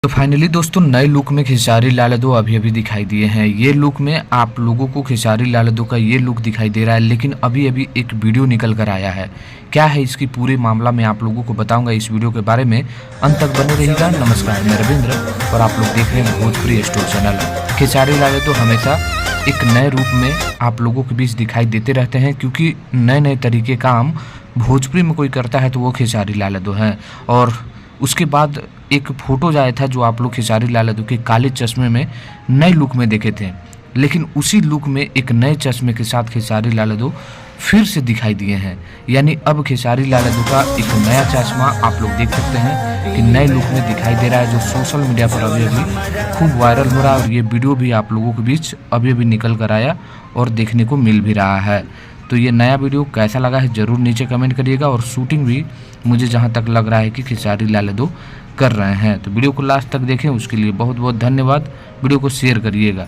तो फाइनली दोस्तों नए लुक में खेसारी लाल यादव अभी दिखाई दिए हैं। ये लुक में आप लोगों को खेसारी लाल यादव का ये लुक दिखाई दे रहा है, लेकिन अभी एक वीडियो निकल कर आया है। क्या है इसकी पूरे मामला मैं आप लोगों को बताऊंगा इस वीडियो के बारे में, अंत तक बने रहिएगा। नमस्कार, मैं रविंद्र और आप लोग देख रहे हैं भोजपुरी स्टोर चैनल। खेसारी लाल यादव हमेशा एक नए रूप में आप लोगों के बीच दिखाई देते रहते हैं, क्योंकि नए तरीके काम भोजपुरी में कोई करता है तो वो खेसारी लाल यादव हैं। और उसके बाद एक फ़ोटो आया था जो आप लोग खेसारी लाल यादव के काले चश्मे में नए लुक में देखे थे, लेकिन उसी लुक में एक नए चश्मे के साथ खेसारी लाल यादव फिर से दिखाई दिए हैं। यानी अब खेसारी लाल यादव का एक नया चश्मा आप लोग देख सकते हैं कि नए लुक में दिखाई दे रहा है, जो सोशल मीडिया पर अभी खूब वायरल हो रहा है। और ये वीडियो भी आप लोगों के बीच अभी निकल कर आया और देखने को मिल भी रहा है। तो ये नया वीडियो कैसा लगा है ज़रूर नीचे कमेंट करिएगा। और शूटिंग भी मुझे जहाँ तक लग रहा है कि खेसारी लाल यादव कर रहे हैं। तो वीडियो को लास्ट तक देखें, उसके लिए बहुत बहुत धन्यवाद। वीडियो को शेयर करिएगा।